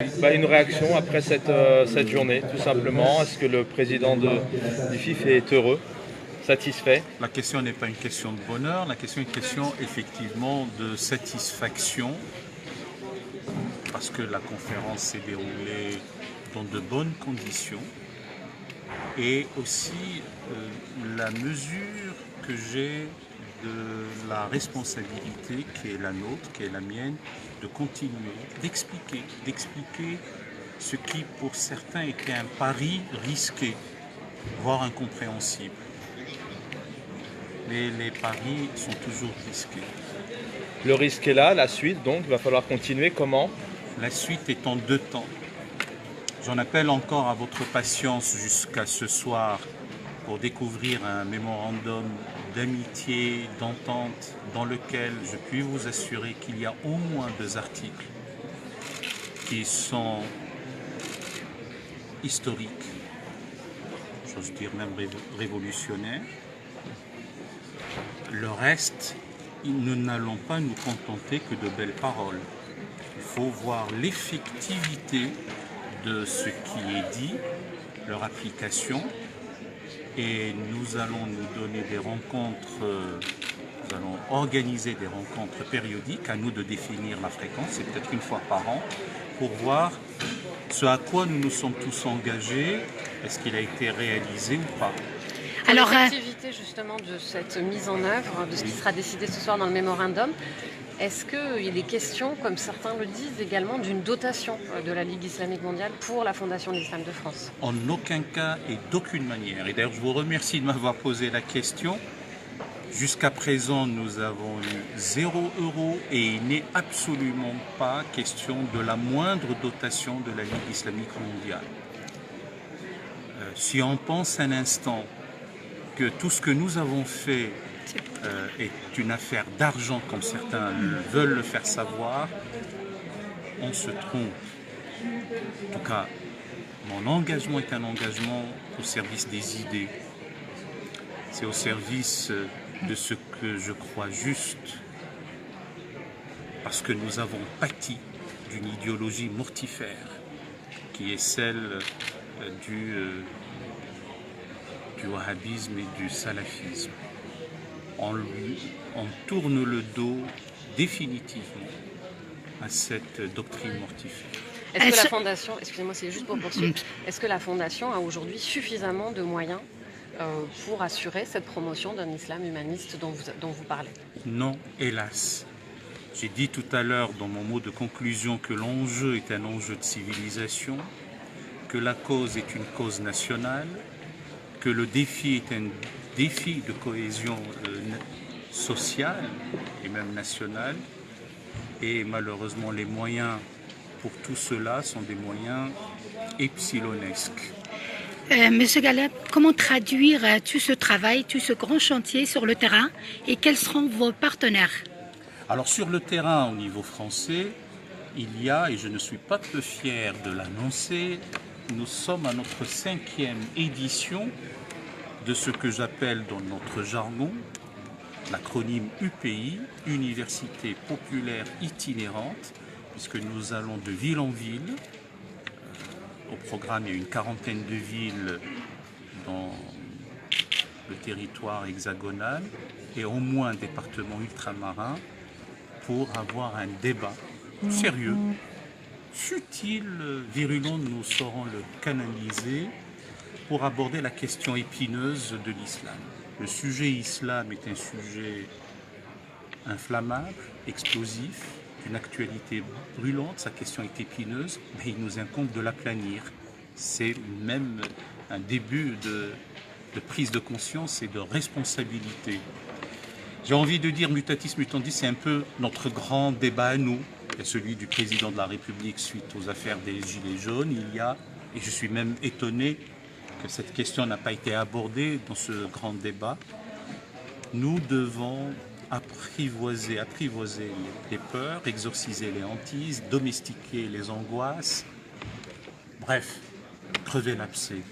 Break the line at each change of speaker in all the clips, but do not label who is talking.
Une réaction après cette journée, tout simplement. Est-ce que le président du FIF est heureux, satisfait?
La question n'est pas une question de bonheur, la question est une question effectivement de satisfaction, parce que la conférence s'est déroulée dans de bonnes conditions, et aussi la mesure que j'ai de la responsabilité qui est la nôtre, qui est la mienne, de continuer, d'expliquer ce qui pour certains était un pari risqué, voire incompréhensible. Mais les paris sont toujours risqués.
Le risque est là, la suite, donc il va falloir continuer. Comment?
La suite est en deux temps. J'en appelle encore à votre patience jusqu'à ce soir pour découvrir un mémorandum d'amitié, d'entente, dans lequel je puis vous assurer qu'il y a au moins 2 articles qui sont historiques, j'ose dire même révolutionnaires. Le reste, nous n'allons pas nous contenter que de belles paroles. Il faut voir l'effectivité de ce qui est dit, leur application, et nous allons nous donner des rencontres, nous allons organiser des rencontres périodiques, à nous de définir la fréquence, c'est peut-être une fois par an, pour voir ce à quoi nous nous sommes tous engagés, est-ce qu'il a été réalisé ou pas.
Alors, l'effectivité justement de cette mise en œuvre, de ce qui sera décidé ce soir dans le mémorandum, est-ce qu'il est question, comme certains le disent également, d'une dotation de la Ligue islamique mondiale pour la Fondation de l'Islam de France?
En aucun cas et d'aucune manière. Et d'ailleurs, je vous remercie de m'avoir posé la question. Jusqu'à présent, nous avons eu 0 € et il n'est absolument pas question de la moindre dotation de la Ligue islamique mondiale. Si on pense un instant que tout ce que nous avons fait est une affaire d'argent, comme certains veulent le faire savoir, on se trompe. En tout cas, mon engagement est un engagement au service des idées. C'est au service de ce que je crois juste, parce que nous avons pâti d'une idéologie mortifère, qui est celle du wahhabisme et du salafisme. On tourne le dos définitivement à cette doctrine mortifère.
Est-ce que la Fondation, excusez-moi, c'est juste pour poursuivre, est-ce que la Fondation a aujourd'hui suffisamment de moyens pour assurer cette promotion d'un islam humaniste dont vous parlez?
Non, hélas. J'ai dit tout à l'heure dans mon mot de conclusion que l'enjeu est un enjeu de civilisation, que la cause est une cause nationale, que le défi est un défi de cohésion sociale et même nationale, et malheureusement les moyens pour tout cela sont des moyens epsilonesques.
Monsieur Galeb, comment traduire tout ce travail, tout ce grand chantier sur le terrain, et quels seront vos partenaires?
Alors sur le terrain au niveau français, il y a, et je ne suis pas peu fier de l'annoncer, nous sommes à notre 5e édition de ce que j'appelle dans notre jargon l'acronyme UPI, Université populaire itinérante, puisque nous allons de ville en ville. Au programme, il y a une 40aine de villes dans le territoire hexagonal et au moins un département ultramarin pour avoir un débat sérieux, futile, virulent, nous saurons le canaliser pour aborder la question épineuse de l'islam. Le sujet islam est un sujet inflammable, explosif, d'une actualité brûlante, sa question est épineuse, mais il nous incombe de l'aplanir. C'est même un début de prise de conscience et de responsabilité. J'ai envie de dire, mutatis mutandis, c'est un peu notre grand débat à nous. Il y a celui du président de la République suite aux affaires des Gilets jaunes. Il y a, et je suis même étonné que cette question n'a pas été abordée dans ce grand débat. Nous devons apprivoiser les peurs, exorciser les hantises, domestiquer les angoisses. Bref, crever l'abcès,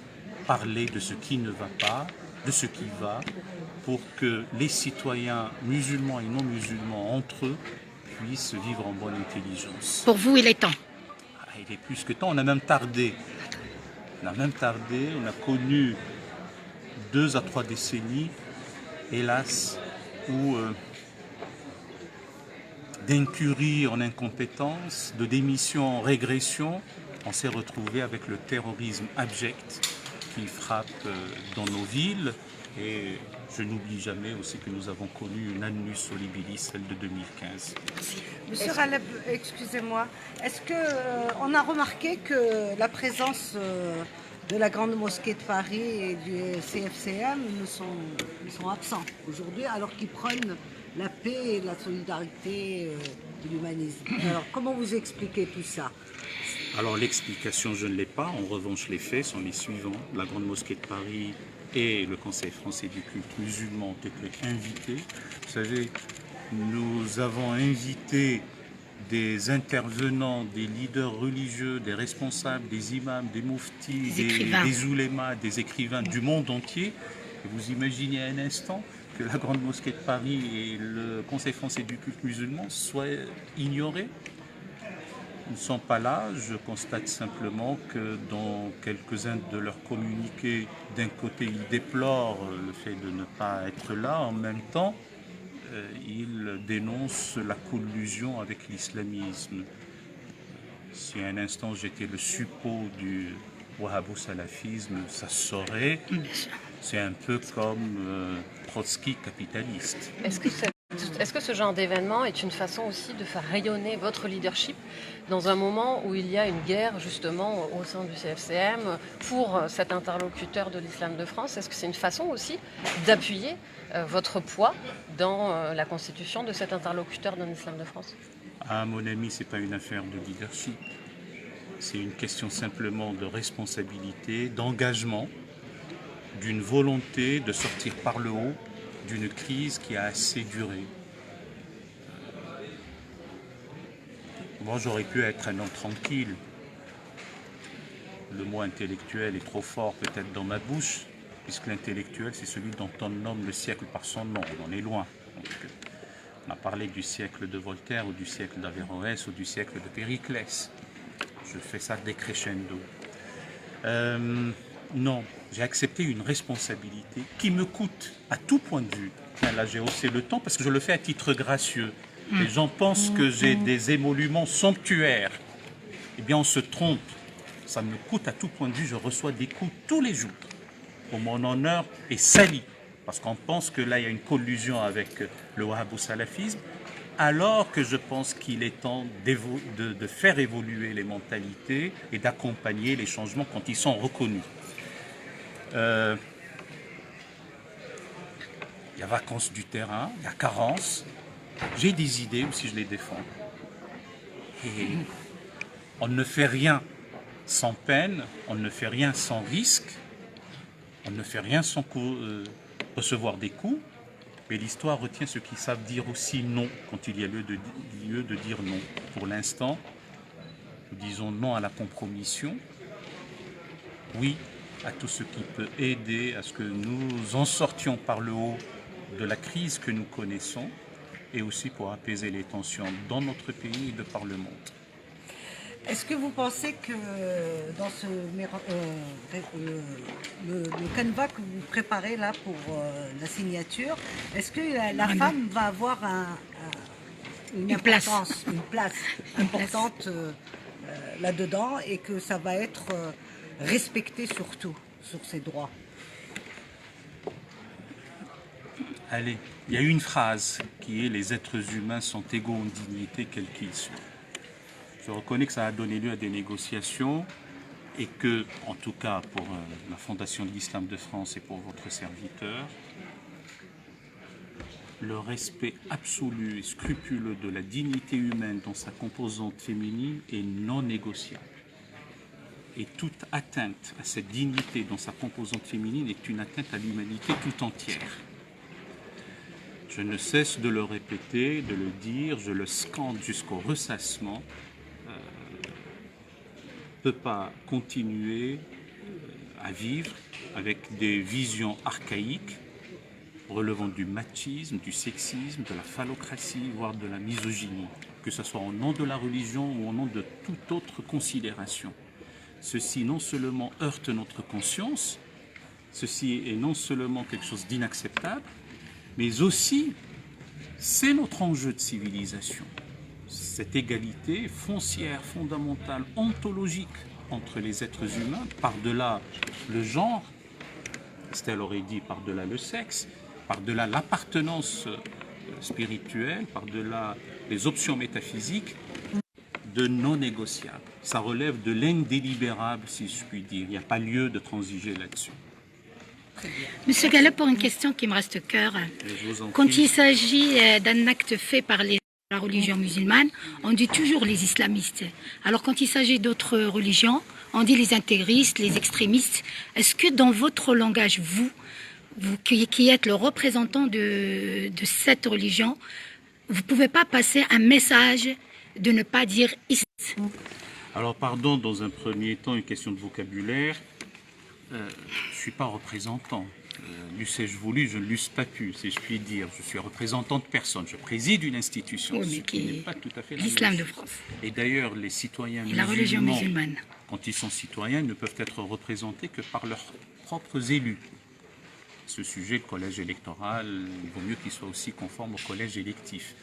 parler de ce qui ne va pas, de ce qui va, pour que les citoyens musulmans et non musulmans entre eux puissent vivre en bonne intelligence.
Pour vous, il est temps.
Il il est plus que temps. On a même tardé. On a connu 2 à 3 décennies, hélas, où d'incurie en incompétence, de démission en régression, on s'est retrouvé avec le terrorisme abject qui frappe dans nos villes. Et je n'oublie jamais aussi que nous avons connu une annus horribilis, celle de 2015.
Monsieur Raleb, excusez-moi, est-ce qu'on a remarqué que la présence de la Grande Mosquée de Paris et du CFCM sont absents aujourd'hui, alors qu'ils prônent la paix, la solidarité et l'humanisme. Alors, comment vous expliquez tout ça?
Alors, l'explication, je ne l'ai pas. En revanche, les faits sont les suivants. La Grande Mosquée de Paris et le Conseil français du culte musulman ont été invités. Vous savez, nous avons invité des intervenants, des leaders religieux, des responsables, des imams, des mouftis, des oulémas, des écrivains du monde entier. Et vous imaginez un instant que la Grande Mosquée de Paris et le Conseil français du culte musulman soient ignorés? Ils ne sont pas là. Je constate simplement que dans quelques-uns de leurs communiqués, d'un côté, ils déplorent le fait de ne pas être là. En même temps, ils dénoncent la collusion avec l'islamisme. Si à un instant j'étais le suppôt du wahhabou-salafisme, ça se saurait. C'est un peu comme Trotsky capitaliste.
Est-ce que ce genre d'événement est une façon aussi de faire rayonner votre leadership dans un moment où il y a une guerre justement au sein du CFCM pour cet interlocuteur de l'islam de France? Est-ce que c'est une façon aussi d'appuyer votre poids dans la constitution de cet interlocuteur d'un islam de France?
À mon ami, ce n'est pas une affaire de leadership. C'est une question simplement de responsabilité, d'engagement, d'une volonté de sortir par le haut d'une crise qui a assez duré. Moi, j'aurais pu être un homme tranquille. Le mot intellectuel est trop fort peut-être dans ma bouche, puisque l'intellectuel, c'est celui dont on nomme le siècle par son nom. On en est loin. Donc, on a parlé du siècle de Voltaire, ou du siècle d'Averroès, ou du siècle de Périclès. Je fais ça décrescendo. Non, j'ai accepté une responsabilité qui me coûte à tout point de vue. Là, j'ai haussé le ton parce que je le fais à titre gracieux. Les gens pensent que j'ai des émoluments somptuaires. Eh bien, on se trompe. Ça me coûte à tout point de vue. Je reçois des coups tous les jours. Mon honneur est sali. Parce qu'on pense que là, il y a une collusion avec le wahhabou-salafisme. Alors que je pense qu'il est temps de faire évoluer les mentalités et d'accompagner les changements quand ils sont reconnus. Il y a vacance du terrain, il y a carence. J'ai des idées aussi, je les défends. Et on ne fait rien sans peine, on ne fait rien sans risque, on ne fait rien sans recevoir des coups. Mais l'histoire retient ceux qui savent dire aussi non quand il y a lieu de dire non. Pour l'instant, nous disons non à la compromission, oui à tout ce qui peut aider à ce que nous en sortions par le haut de la crise que nous connaissons et aussi pour apaiser les tensions dans notre pays et de par le monde.
Est-ce que vous pensez que dans le canevas que vous préparez là pour la signature, est-ce que la femme va avoir une place importante là-dedans et que ça va être respecté surtout sur ses droits?
Allez, il y a une phrase qui est « Les êtres humains sont égaux en dignité, quels qu'ils soient ». Je reconnais que ça a donné lieu à des négociations et que, en tout cas pour la Fondation de l'Islam de France et pour votre serviteur, le respect absolu et scrupuleux de la dignité humaine dans sa composante féminine est non négociable. Et toute atteinte à cette dignité dans sa composante féminine est une atteinte à l'humanité tout entière. Je ne cesse de le répéter, de le dire, je le scande jusqu'au ressassement. Ne peut pas continuer à vivre avec des visions archaïques relevant du machisme, du sexisme, de la phallocratie, voire de la misogynie, que ce soit au nom de la religion ou au nom de toute autre considération. Ceci non seulement heurte notre conscience, ceci est non seulement quelque chose d'inacceptable, mais aussi c'est notre enjeu de civilisation. Cette égalité foncière, fondamentale, ontologique entre les êtres humains, par-delà le genre, Estelle aurait dit par-delà le sexe, par-delà l'appartenance spirituelle, par-delà les options métaphysiques, de non négociable. Ça relève de l'indélibérable, si je puis dire. Il n'y a pas lieu de transiger là-dessus.
Monsieur Gallet, pour une question qui me reste au cœur, quand il s'agit d'un acte fait par la religion musulmane, on dit toujours les islamistes. Alors quand il s'agit d'autres religions, on dit les intégristes, les extrémistes. Est-ce que dans votre langage, vous qui êtes le représentant de cette religion, vous ne pouvez pas passer un message de ne pas dire islam?
Alors pardon, dans un premier temps, une question de vocabulaire. Je ne suis pas représentant. L'eussé-je voulu, je ne l'eusse pas pu, si je puis dire. Je suis représentant de personne. Je préside une institution,
oui,
ce qui n'est pas tout à fait
l'islam de France.
Et d'ailleurs, les citoyens musulmans,
la religion musulmane,
quand ils sont citoyens, ne peuvent être représentés que par leurs propres élus. Ce sujet, le collège électoral, il vaut mieux qu'il soit aussi conforme au collège électif,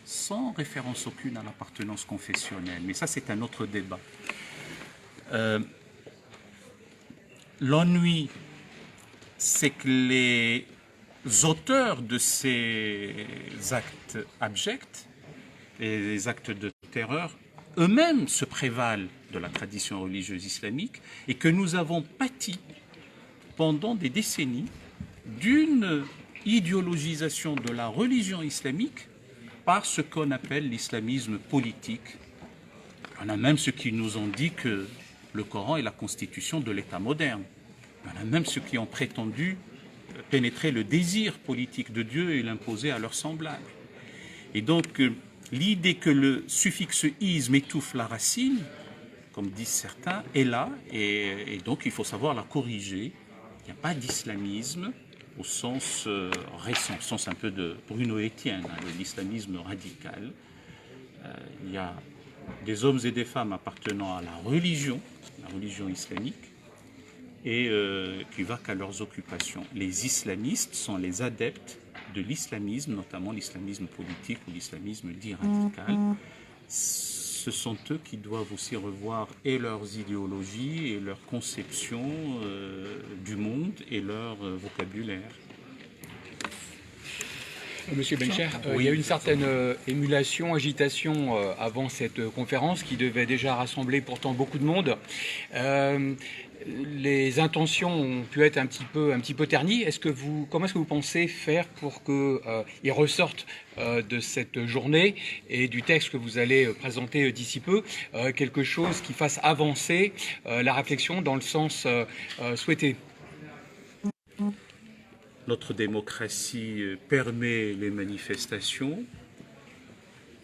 sans référence aucune à l'appartenance confessionnelle. Mais ça, c'est un autre débat. L'ennui, c'est que les auteurs de ces actes abjects et les actes de terreur eux-mêmes se prévalent de la tradition religieuse islamique et que nous avons pâti pendant des décennies d'une idéologisation de la religion islamique par ce qu'on appelle l'islamisme politique. Il y en a même ceux qui nous ont dit que le Coran est la constitution de l'État moderne. Il y en a même ceux qui ont prétendu pénétrer le désir politique de Dieu et l'imposer à leurs semblables. Et donc, l'idée que le suffixe « isme » étouffe la racine, comme disent certains, est là, et donc il faut savoir la corriger. Il n'y a pas d'islamisme au sens récent, au sens un peu de Bruno Etienne, de l'islamisme radical. Il y a des hommes et des femmes appartenant à la religion islamique, et qui va qu'à leurs occupations. Les islamistes sont les adeptes de l'islamisme, notamment l'islamisme politique ou l'islamisme dit radical. Ce sont eux qui doivent aussi revoir et leurs idéologies et leur conception du monde et leur vocabulaire.
Monsieur Bencher, il y a eu une certaine émulation, agitation avant cette conférence qui devait déjà rassembler pourtant beaucoup de monde. Les intentions ont pu être un petit peu ternies. Comment est-ce que vous pensez faire pour qu'ils ressortent de cette journée et du texte que vous allez présenter d'ici peu quelque chose qui fasse avancer la réflexion dans le sens souhaité?
Notre démocratie permet les manifestations.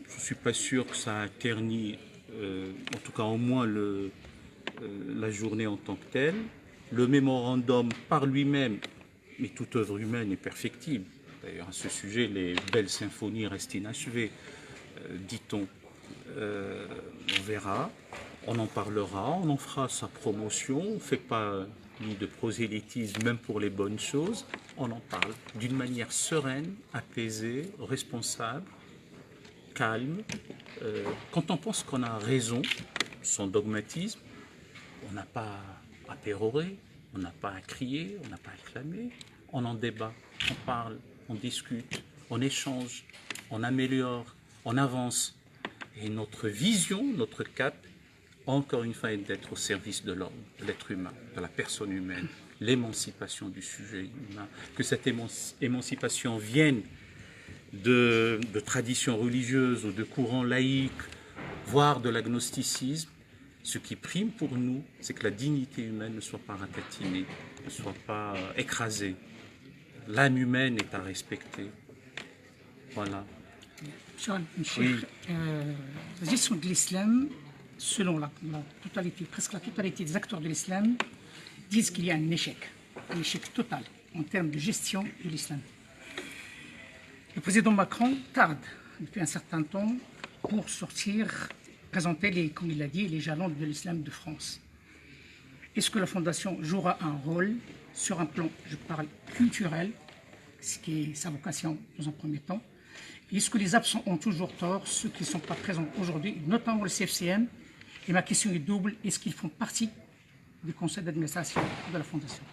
Je ne suis pas sûr que ça a terni, en tout cas au moins la journée en tant que telle. Le mémorandum par lui-même, mais toute œuvre humaine est perfectible. D'ailleurs, à ce sujet, les belles symphonies restent inachevées, dit-on. On verra, on en parlera, on en fera sa promotion. On ne fait pas ni de prosélytisme, même pour les bonnes choses. On en parle d'une manière sereine, apaisée, responsable, calme. Quand on pense qu'on a raison, sans dogmatisme, on n'a pas à pérorer, on n'a pas à crier, on n'a pas à clamer. On en débat, on parle, on discute, on échange, on améliore, on avance. Et notre vision, notre cap, encore une fois, est d'être au service de l'homme, de l'être humain, de la personne humaine, l'émancipation du sujet humain. Que cette émancipation vienne de traditions religieuses ou de courants laïques, voire de l'agnosticisme. Ce qui prime pour nous, c'est que la dignité humaine ne soit pas ratatinée, ne soit pas écrasée. L'âme humaine est à respecter. Voilà.
Oui. La gestion de l'islam, selon presque la totalité des acteurs de l'islam, disent qu'il y a un échec total en termes de gestion de l'islam. Le président Macron tarde depuis un certain temps pour présenter, comme il l'a dit, les jalons de l'islam de France. Est-ce que la Fondation jouera un rôle sur un plan, je parle, culturel, ce qui est sa vocation dans un premier temps? Est-ce que les absents ont toujours tort, ceux qui ne sont pas présents aujourd'hui, notamment le CFCM? Et ma question est double, est-ce qu'ils font partie du conseil d'administration de la Fondation?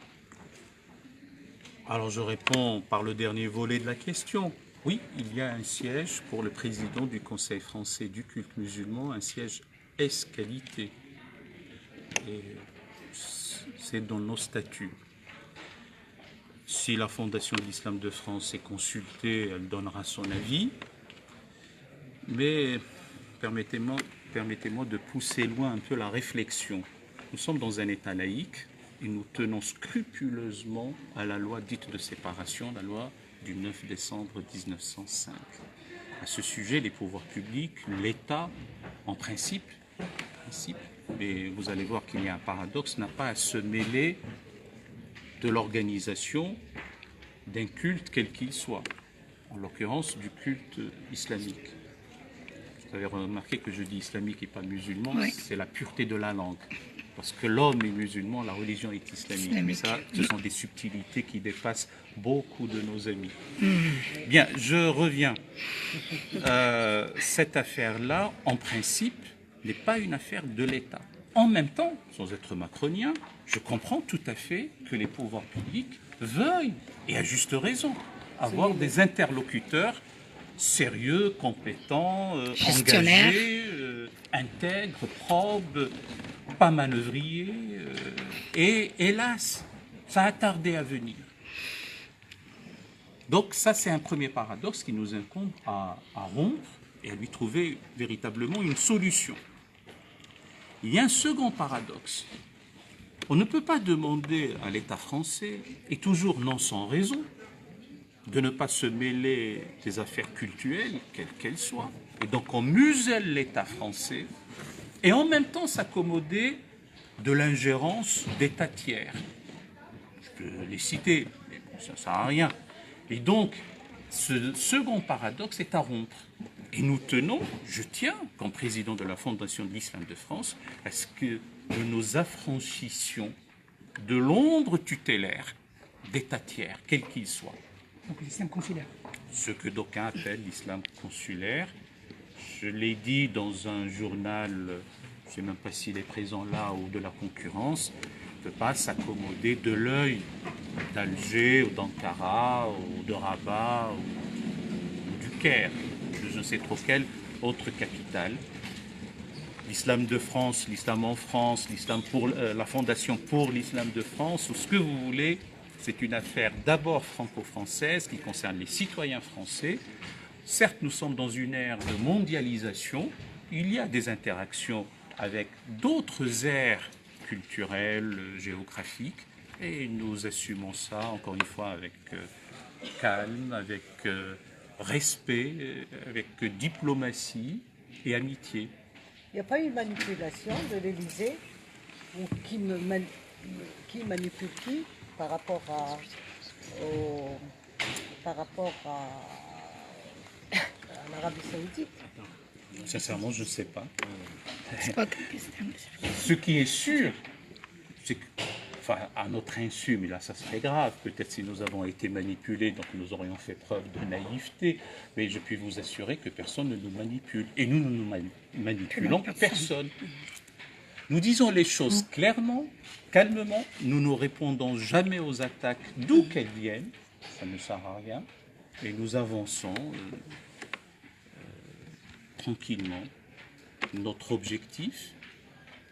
Alors je réponds par le dernier volet de la question. Oui, il y a un siège pour le président du Conseil français du culte musulman, un siège ès-qualité. Et c'est dans nos statuts. Si la Fondation de l'Islam de France est consultée, elle donnera son avis. Mais permettez-moi de pousser loin un peu la réflexion. Nous sommes dans un État laïque et nous tenons scrupuleusement à la loi dite de séparation, la loi du 9 décembre 1905. À ce sujet, les pouvoirs publics, l'État, en principe, mais vous allez voir qu'il y a un paradoxe, n'a pas à se mêler de l'organisation d'un culte quel qu'il soit, en l'occurrence du culte islamique. Vous avez remarqué que je dis islamique et pas musulman, oui. C'est la pureté de la langue. Parce que l'homme est musulman, la religion est islamique. Mais ça, ce sont des subtilités qui dépassent beaucoup de nos amis. Bien, je reviens. Cette affaire-là, en principe, n'est pas une affaire de l'État. En même temps, sans être macronien, je comprends tout à fait que les pouvoirs publics veuillent, et à juste raison, avoir des interlocuteurs sérieux, compétents, engagés, intègres, probes, pas manœuvriers. Et hélas, ça a tardé à venir. Donc ça, c'est un premier paradoxe qui nous incombe à rompre et à lui trouver véritablement une solution. Il y a un second paradoxe. On ne peut pas demander à l'État français, et toujours non sans raison, de ne pas se mêler des affaires cultuelles, quelles qu'elles soient. Et donc on muselle l'État français, et en même temps s'accommoder de l'ingérence d'États tiers. Je peux les citer, mais bon, ça ne sert à rien. Et donc, ce second paradoxe est à rompre. Et nous tenons, je tiens, comme président de la Fondation de l'Islam de France, à ce que nous nous affranchissions de l'ombre tutélaire d'États tiers, quel qu'il soit.
Donc l'islam consulaire. Ce
que d'aucuns appellent l'islam consulaire. Je l'ai dit dans un journal, je ne sais même pas s'il est présent là, ou de la concurrence, ne peut pas s'accommoder de l'œil d'Alger, ou d'Ankara, ou de Rabat, ou du Caire, de je ne sais trop quelle autre capitale. L'islam de France, l'islam en France, l'islam pour la Fondation pour l'islam de France, ou ce que vous voulez, c'est une affaire d'abord franco-française qui concerne les citoyens français. Certes, nous sommes dans une ère de mondialisation, il y a des interactions avec d'autres aires culturelles, géographiques, et nous assumons ça, encore une fois, avec calme, avec respect, avec diplomatie et amitié.
Il n'y a pas eu manipulation de l'Élysée, ou qui manipule qui par rapport à l'Arabie Saoudite?
Sincèrement, je ne sais pas. Ce qui est sûr, c'est que, enfin, à notre insu, mais là, ça serait grave. Peut-être si nous avons été manipulés, donc nous aurions fait preuve de naïveté. Mais je puis vous assurer que personne ne nous manipule. Et nous ne nous manipulons personne. Nous disons les choses clairement, calmement. Nous ne répondons jamais aux attaques, d'où qu'elles viennent. Ça ne sert à rien. Et nous avançons tranquillement. Notre objectif,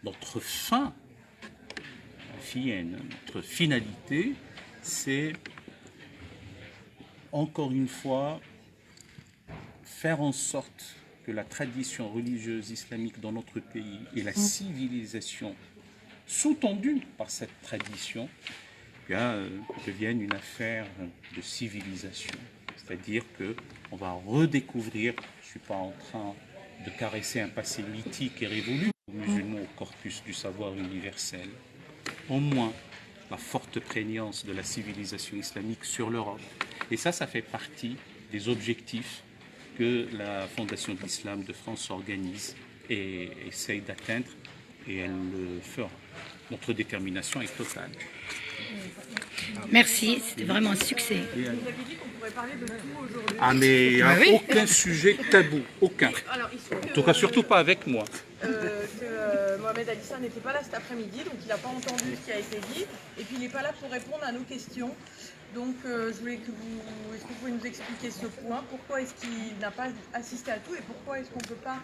notre fin, notre finalité, c'est encore une fois faire en sorte que la tradition religieuse islamique dans notre pays et la civilisation sous-tendue par cette tradition deviennent une affaire de civilisation. C'est-à-dire qu'on va redécouvrir, je ne suis pas en train de caresser un passé mythique et révolu, aux musulmans au corpus du savoir universel, au moins la forte prégnance de la civilisation islamique sur l'Europe. Et ça fait partie des objectifs que la Fondation de l'Islam de France organise et essaye d'atteindre, et elle le fera. Notre détermination est totale.
Merci, c'était vraiment un succès.
Vous avez dit qu'on pourrait parler de tout aujourd'hui.
Ah mais il n'y a aucun sujet tabou, aucun.
Alors,
En tout cas, surtout pas avec moi.
Que Mohamed Alissa n'était pas là cet après-midi, donc il n'a pas entendu ce qui a été dit, et puis il n'est pas là pour répondre à nos questions. Donc je voulais est-ce que vous pouvez nous expliquer ce point? Pourquoi est-ce qu'il n'a pas assisté à tout et pourquoi est-ce qu'on ne peut pas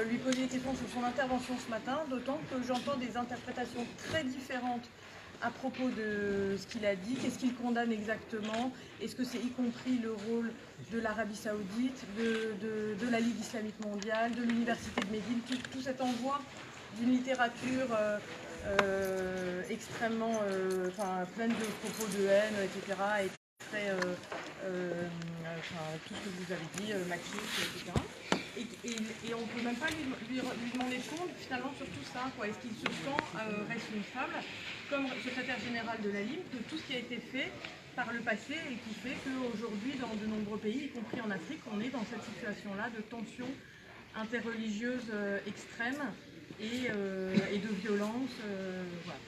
lui poser des questions sur son intervention ce matin, d'autant que j'entends des interprétations très différentes à propos de ce qu'il a dit, qu'est-ce qu'il condamne exactement, est-ce que c'est y compris le rôle de l'Arabie Saoudite, de la Ligue islamique mondiale, de l'Université de Médine, tout cet envoi d'une littérature extrêmement pleine de propos de haine, etc. Et très, tout ce que vous avez dit, machiste, etc. Et on ne peut même pas lui demander compte finalement sur tout ça. Est-ce qu'il se sent responsable, comme secrétaire général de la LIM, de tout ce qui a été fait par le passé et qui fait qu'aujourd'hui, dans de nombreux pays, y compris en Afrique, on est dans cette situation-là de tension interreligieuse extrême et de violence. Voilà.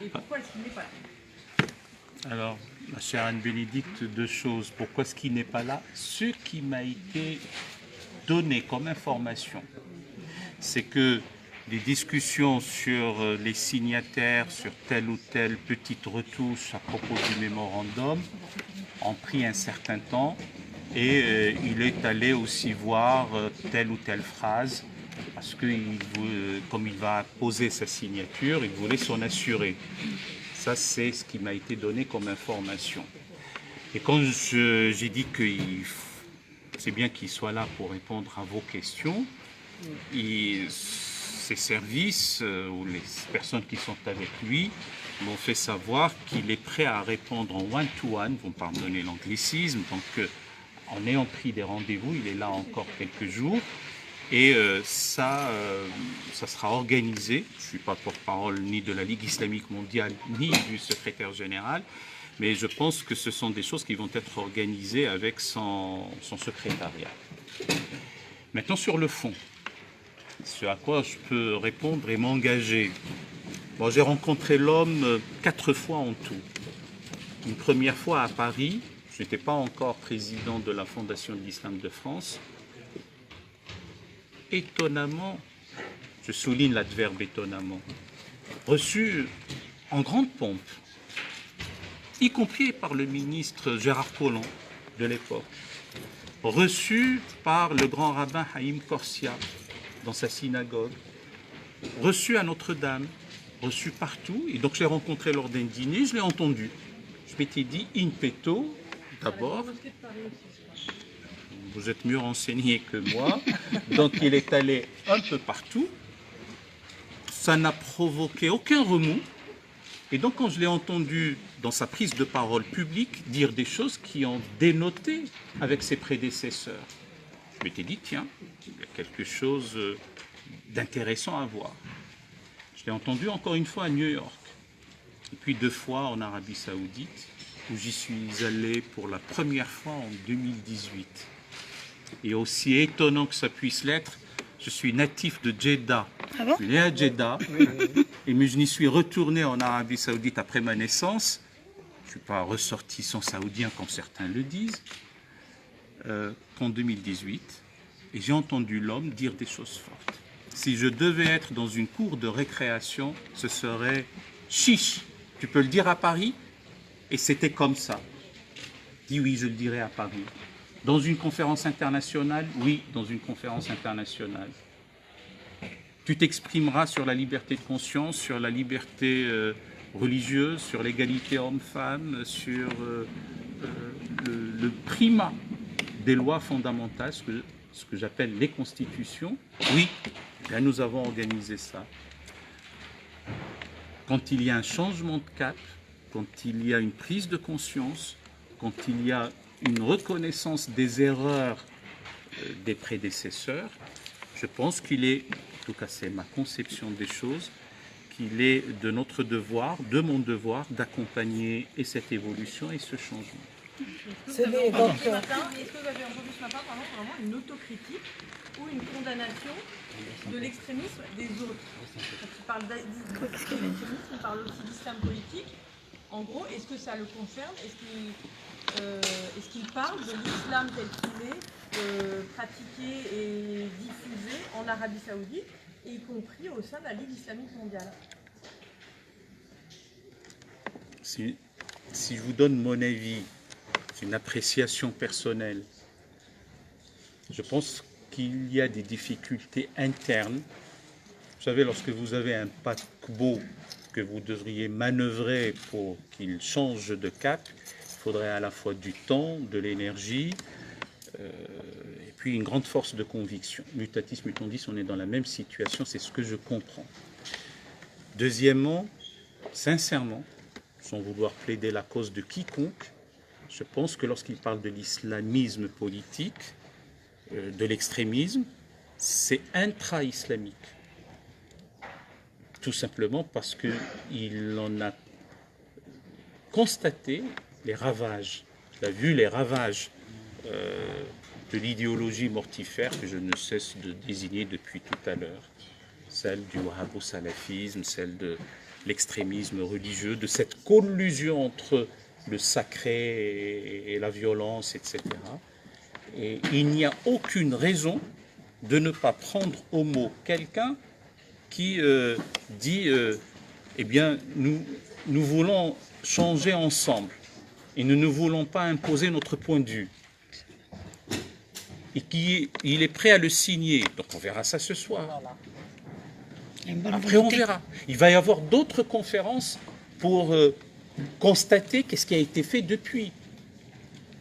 Et pourquoi est-ce qu'il n'est pas là?
Alors, ma chère Anne-Bénédicte, deux choses. Pourquoi est-ce qu'il n'est pas là? Ce qui m'a été donné comme information, c'est que des discussions sur les signataires, sur telle ou telle petite retouche à propos du mémorandum ont pris un certain temps et il est allé aussi voir telle ou telle phrase parce que comme il va poser sa signature, il voulait s'en assurer. Ça, c'est ce qui m'a été donné comme information. Et quand j'ai dit que c'est bien qu'il soit là pour répondre à vos questions, ses services ou les personnes qui sont avec lui m'ont fait savoir qu'il est prêt à répondre en one-to-one, vous me pardonnez l'anglicisme, donc en ayant pris des rendez-vous, il est là encore quelques jours. Et ça sera organisé. Je ne suis pas porte-parole ni de la Ligue islamique mondiale, ni du secrétaire général, mais je pense que ce sont des choses qui vont être organisées avec son secrétariat. Maintenant, sur le fond, ce à quoi je peux répondre et m'engager. Bon, j'ai rencontré l'homme 4 fois en tout. Une première fois à Paris, je n'étais pas encore président de la Fondation de l'Islam de France. Étonnamment, je souligne l'adverbe étonnamment, reçu en grande pompe, y compris par le ministre Gérard Collomb de l'époque, reçu par le grand rabbin Haïm Korsia dans sa synagogue, reçu à Notre-Dame, reçu partout, et donc je l'ai rencontré lors d'un dîner, je l'ai entendu. Je m'étais dit, in petto, d'abord. Vous êtes mieux renseigné que moi, donc il est allé un peu partout. Ça n'a provoqué aucun remous. Et donc quand je l'ai entendu dans sa prise de parole publique dire des choses qui ont dénoté avec ses prédécesseurs, je m'étais dit, tiens, il y a quelque chose d'intéressant à voir. Je l'ai entendu encore une fois à New York, et puis 2 fois en Arabie Saoudite, où j'y suis allé pour la première fois en 2018. Et aussi étonnant que ça puisse l'être, je suis natif de Jeddah.
Ah bon?
Je suis né à Jeddah, et mais je n'y suis retourné en Arabie Saoudite après ma naissance. Je ne suis pas ressortissant saoudien comme certains le disent, qu'en 2018. Et j'ai entendu l'homme dire des choses fortes. Si je devais être dans une cour de récréation, ce serait « chiche ». Tu peux le dire à Paris? Et c'était comme ça. Dis oui, je le dirai à Paris. Dans une conférence internationale? Oui, dans une conférence internationale. Tu t'exprimeras sur la liberté de conscience, sur la liberté religieuse, sur l'égalité homme-femme, sur le primat des lois fondamentales, ce que j'appelle les constitutions. Oui, là nous avons organisé ça. Quand il y a un changement de cap, quand il y a une prise de conscience, quand il y a une reconnaissance des erreurs des prédécesseurs, je pense qu'il est, en tout cas c'est ma conception des choses, qu'il est de notre devoir, de mon devoir, d'accompagner et cette évolution et ce changement.
Est-ce que vous avez entendu ce matin, vraiment une autocritique ou une condamnation de l'extrémisme des autres? Quand il parle d'extrémisme, il parle aussi d'islam politique. En gros, est-ce que ça le concerne? Est-ce qu'il parle de l'islam tel qu'il est pratiqué et diffusé en Arabie Saoudite, et y compris au sein de la Ligue islamique mondiale?
Si je vous donne mon avis, c'est une appréciation personnelle, je pense qu'il y a des difficultés internes. Vous savez, lorsque vous avez un paquebot que vous devriez manœuvrer pour qu'il change de cap, il faudrait à la fois du temps, de l'énergie, et puis une grande force de conviction. Mutatis mutandis, on est dans la même situation, c'est ce que je comprends. Deuxièmement, sincèrement, sans vouloir plaider la cause de quiconque, je pense que lorsqu'il parle de l'islamisme politique, de l'extrémisme, c'est intra-islamique. Tout simplement parce qu'il en a constaté les ravages, il a vu les ravages de l'idéologie mortifère que je ne cesse de désigner depuis tout à l'heure, celle du wahhabo-salafisme, celle de l'extrémisme religieux, de cette collusion entre le sacré et la violence, etc. Et il n'y a aucune raison de ne pas prendre au mot quelqu'un qui dit eh bien, nous voulons changer ensemble et nous ne voulons pas imposer notre point de vue. Et il est prêt à le signer. Donc on verra ça ce soir. Après on verra. Il va y avoir d'autres conférences pour constater qu'est-ce qui a été fait depuis.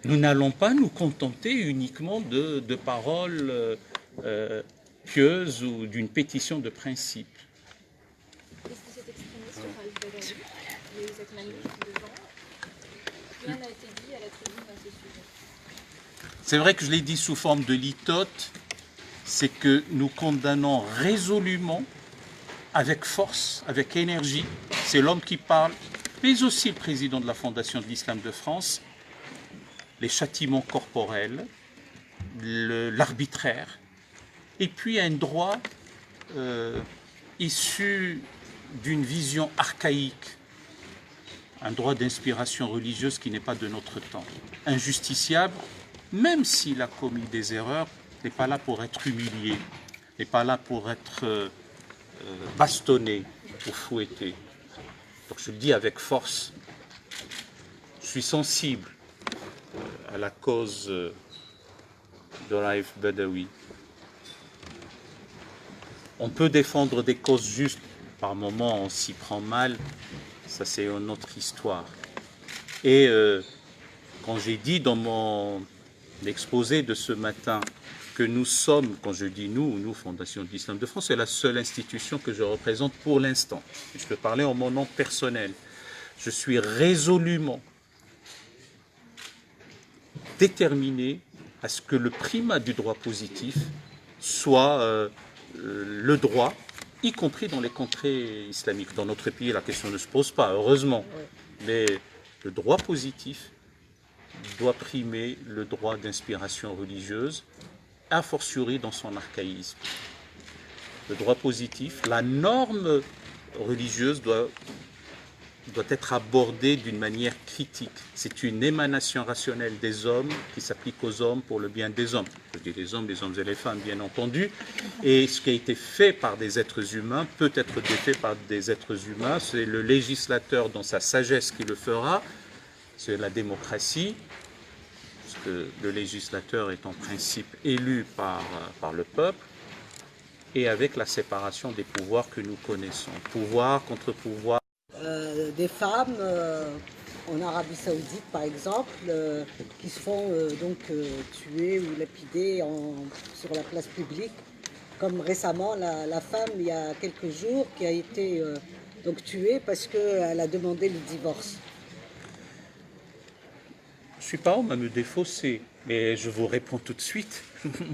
Nous n'allons pas nous contenter uniquement de paroles pieuses ou d'une pétition de principe.
Est-ce que cet extrémiste Raif Badawi, cette magnifique devant, rien n'a été dit à la tribune à ce sujet?
C'est vrai que je l'ai dit sous forme de litote, c'est que nous condamnons résolument, avec force, avec énergie, c'est l'homme qui parle, mais aussi le président de la Fondation de l'Islam de France, les châtiments corporels, l'arbitraire, et puis un droit issu d'une vision archaïque, un droit d'inspiration religieuse qui n'est pas de notre temps, injusticiable, même s'il a commis des erreurs, n'est pas là pour être humilié, n'est pas là pour être bastonné ou fouetté. Donc je le dis avec force, je suis sensible à la cause de Raif Badawi. On peut défendre des causes justes, par moments on s'y prend mal, ça c'est une autre histoire. Et quand j'ai dit dans mon exposé de ce matin que nous sommes, quand je dis nous, Fondation de l'Islam de France, c'est la seule institution que je représente pour l'instant. Je peux parler en mon nom personnel. Je suis résolument déterminé à ce que le primat du droit positif soit le droit, y compris dans les contrées islamiques. Dans notre pays, la question ne se pose pas, heureusement. Mais le droit positif doit primer le droit d'inspiration religieuse, a fortiori dans son archaïsme. Le droit positif, la norme religieuse doit être abordée d'une manière critique. C'est une émanation rationnelle des hommes qui s'applique aux hommes pour le bien des hommes. Je dis les hommes et les femmes, bien entendu. Et ce qui a été fait par des êtres humains peut être défait par des êtres humains. C'est le législateur dans sa sagesse qui le fera. C'est la démocratie. Parce que le législateur est en principe élu par le peuple. Et avec la séparation des pouvoirs que nous connaissons. Pouvoir contre pouvoir.
Des femmes en Arabie Saoudite, par exemple, qui se font tuer ou lapider sur la place publique, comme récemment la femme, il y a quelques jours, qui a été tuée parce qu'elle a demandé le divorce.
Je ne suis pas homme à me défausser, mais je vous réponds tout de suite.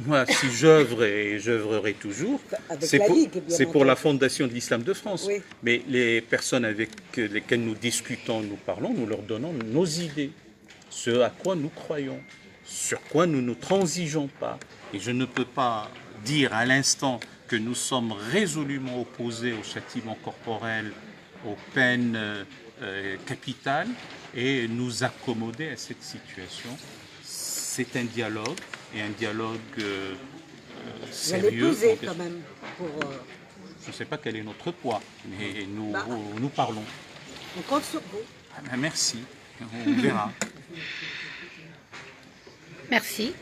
Moi, si j'œuvre et j'œuvrerai toujours, c'est pour la Fondation de l'Islam de France. Oui. Mais les personnes avec lesquelles nous discutons, nous parlons, nous leur donnons nos idées. ce à quoi nous croyons, sur quoi nous ne transigeons pas. Et je ne peux pas dire à l'instant que nous sommes résolument opposés au châtiment corporel, aux peines capitales, et nous accommoder à cette situation. C'est un dialogue, et un dialogue sérieux.
Vous allez peser quand même pour...
Je ne sais pas quel est notre poids, mais nous parlons.
On compte sur vous.
Ah ben merci, on verra.
Merci.